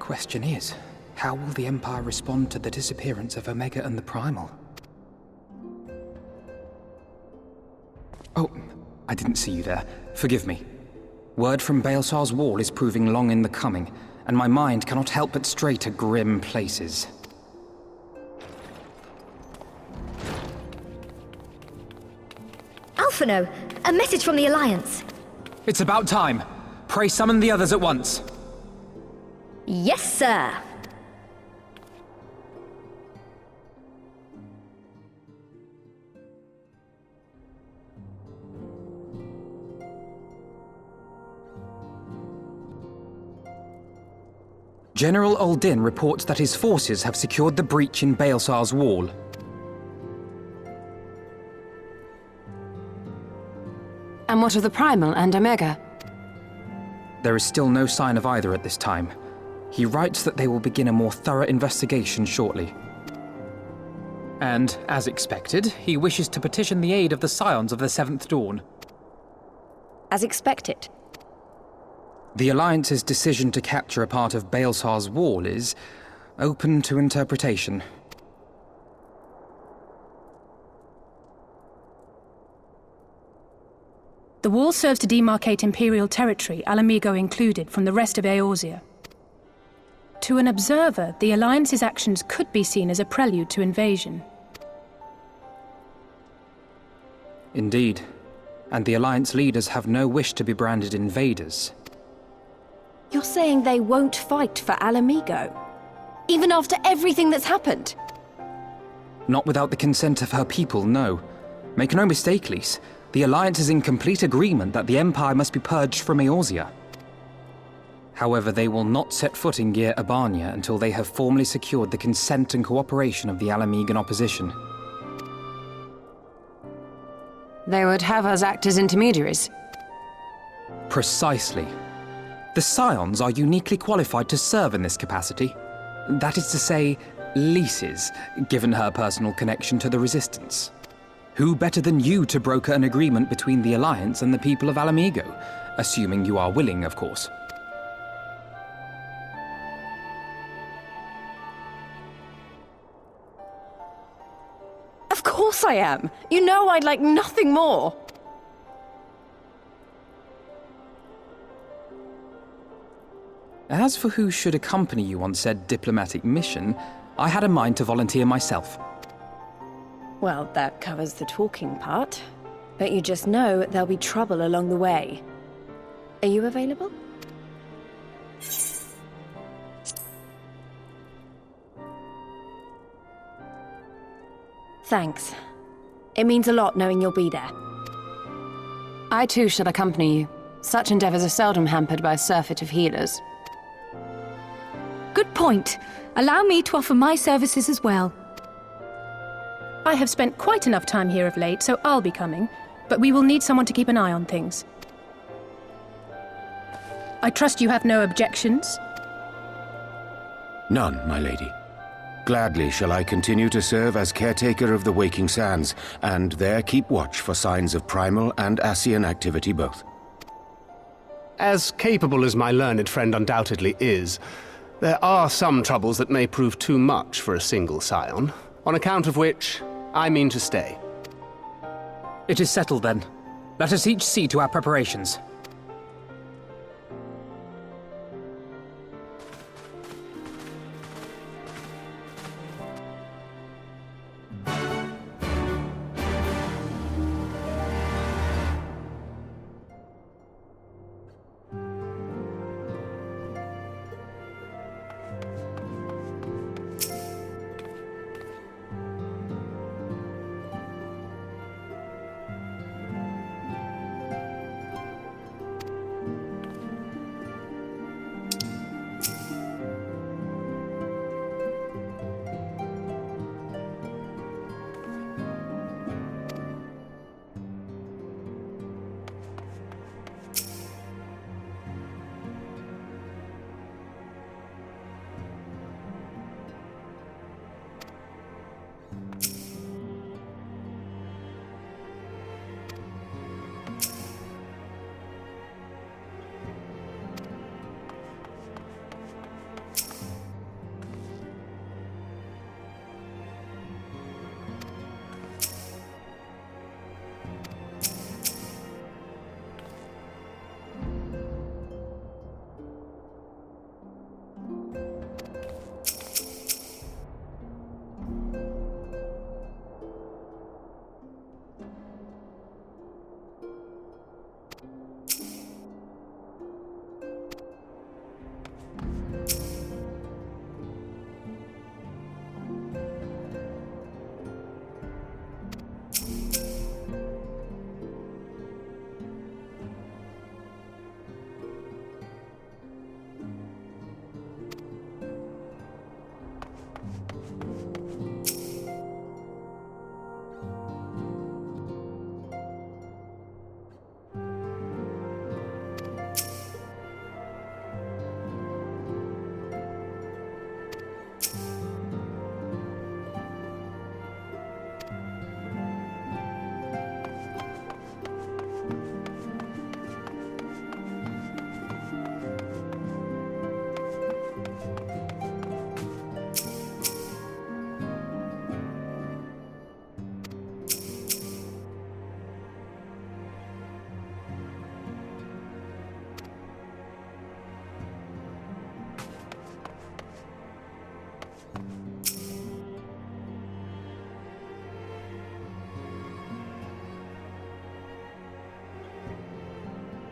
question is, how will the Empire respond to the disappearance of Omega and the Primal? Oh, I didn't see you there. Forgive me. Word from Baelsar's wall is proving long in the coming, and my mind cannot help but stray to grim places. Alphino, a message from the Alliance. It's about time. Pray summon the others at once. Yes, sir. General Uldin reports that his forces have secured the breach in Baelsar's wall. And what of the Primal and Omega? There is still no sign of either at this time. He writes that they will begin a more thorough investigation shortly. And, as expected, he wishes to petition the aid of the Scions of the Seventh Dawn. As expected. The Alliance's decision to capture a part of Baelsar's wall is open to interpretation. The wall serves to demarcate Imperial territory, Alamigo included, from the rest of Eorzea. To an observer, the Alliance's actions could be seen as a prelude to invasion. Indeed. And the Alliance leaders have no wish to be branded invaders. You're saying they won't fight for Alamigo? Even after everything that's happened? Not without the consent of her people, no. Make no mistake, Lys. The Alliance is in complete agreement that the Empire must be purged from Eorzea. However, they will not set foot in Gyr Abania until they have formally secured the consent and cooperation of the Alamigan opposition. They would have us act as intermediaries? Precisely. The Scions are uniquely qualified to serve in this capacity. That is to say, Lys's, given her personal connection to the Resistance. Who better than you to broker an agreement between the Alliance and the people of Alamigo? Assuming you are willing, of course. Of course I am! You know I'd like nothing more! As for who should accompany you on said diplomatic mission, I had a mind to volunteer myself. Well, that covers the talking part. But you just know there'll be trouble along the way. Are you available? Thanks. It means a lot knowing you'll be there. I too shall accompany you. Such endeavors are seldom hampered by a surfeit of healers. Good point. Allow me to offer my services as well. I have spent quite enough time here of late, so I'll be coming, but we will need someone to keep an eye on things. I trust you have no objections? None, my lady. Gladly shall I continue to serve as caretaker of the Waking Sands, and there keep watch for signs of primal and Ascian activity both. As capable as my learned friend undoubtedly is, there are some troubles that may prove too much for a single scion, on account of which I mean to stay. It is settled then. Let us each see to our preparations.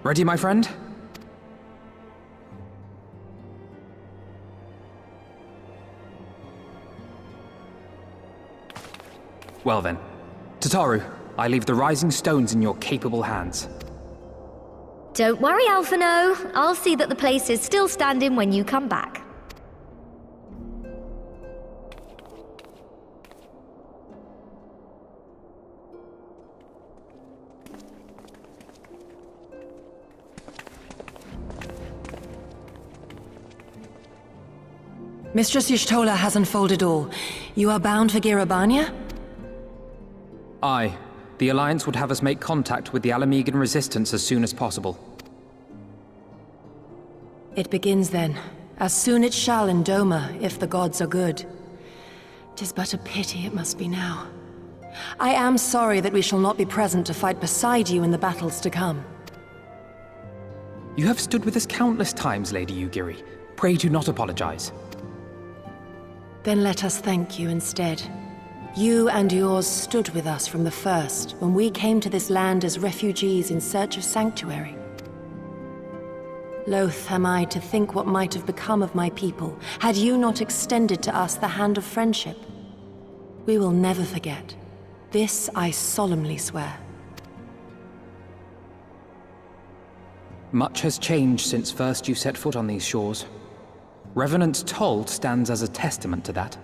Ready, my friend? Well then. Tataru, I leave the rising stones in your capable hands. Don't worry, Alphino. I'll see that the place is still standing when you come back. Mistress Y'shtola has unfolded all. You are bound for Girabania? Aye. The Alliance would have us make contact with the Alamegan resistance as soon as possible. It begins then. As soon it shall in Doma, if the gods are good. 'Tis but a pity it must be now. I am sorry that we shall not be present to fight beside you in the battles to come. You have stood with us countless times, Lady Yugiri. Pray do not apologize. Then let us thank you instead. You and yours stood with us from the first, when we came to this land as refugees in search of sanctuary. Loath am I to think what might have become of my people, had you not extended to us the hand of friendship. We will never forget. This I solemnly swear. Much has changed since first you set foot on these shores. Revenant's toll stands as a testament to that.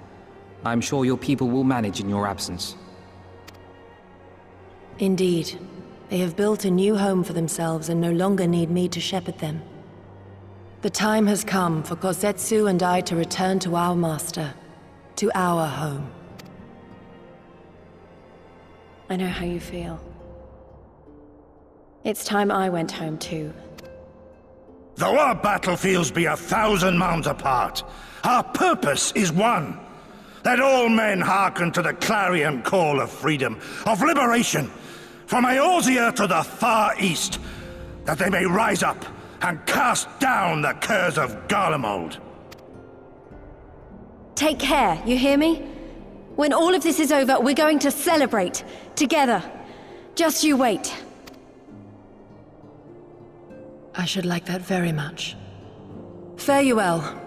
I'm sure your people will manage in your absence. Indeed. They have built a new home for themselves and no longer need me to shepherd them. The time has come for Kozetsu and I to return to our master, to our home. I know how you feel. It's time I went home too. Though our battlefields be 1,000 mounds apart, our purpose is one. Let all men hearken to the clarion call of freedom, of liberation, from Eorzea to the far east, that they may rise up and cast down the curse of Garlemald. Take care, you hear me? When all of this is over, we're going to celebrate, together. Just you wait. I should like that very much. Fare you well.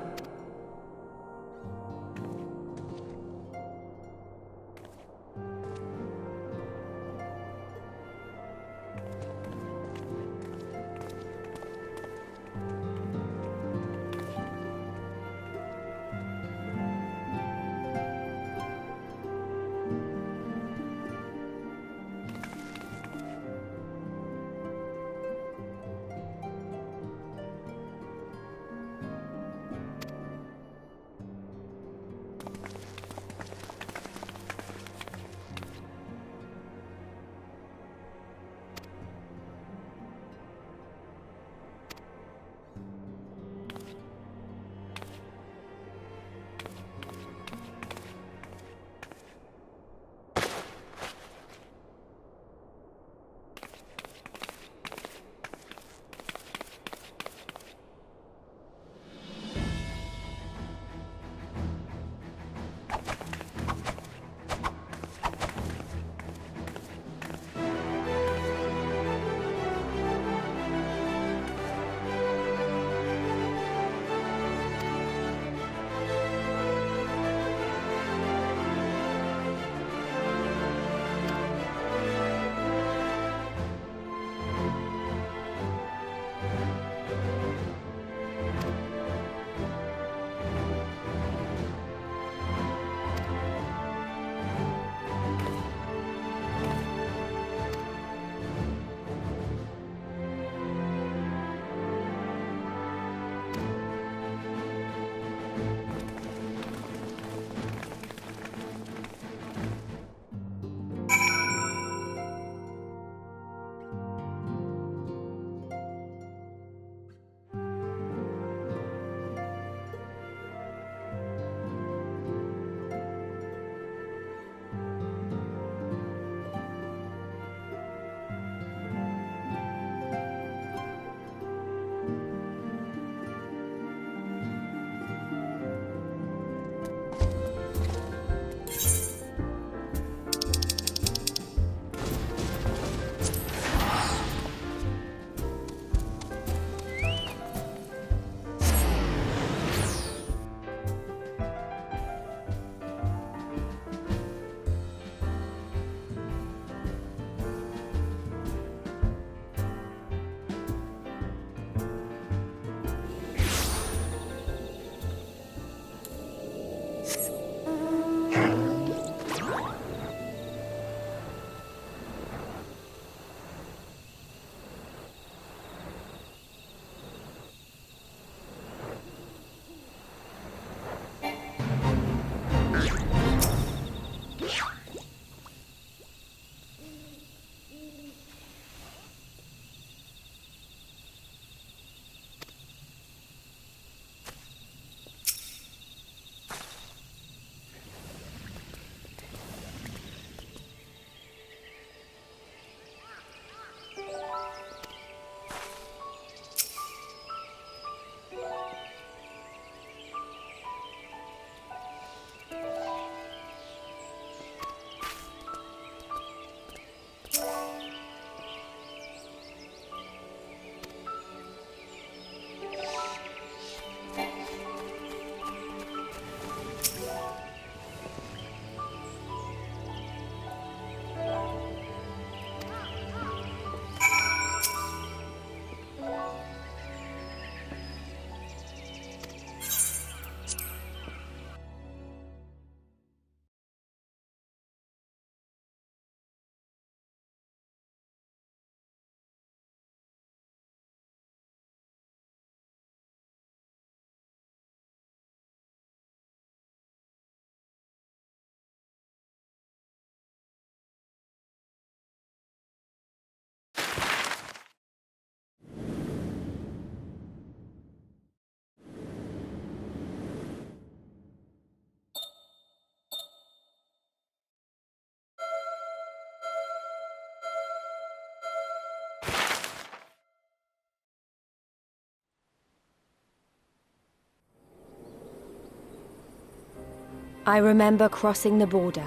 I remember crossing the border,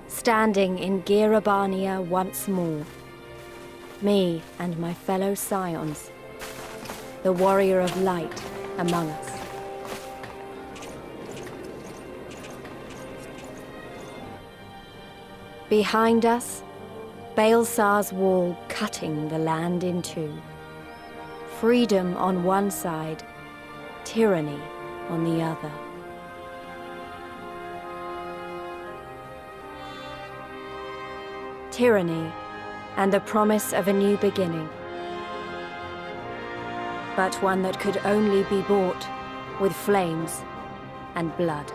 standing in Girabania once more. Me and my fellow scions, the warrior of light among us. Behind us, Baelsar's wall cutting the land in two. Freedom on one side, tyranny on the other. Tyranny and the promise of a new beginning. But one that could only be bought with flames and blood.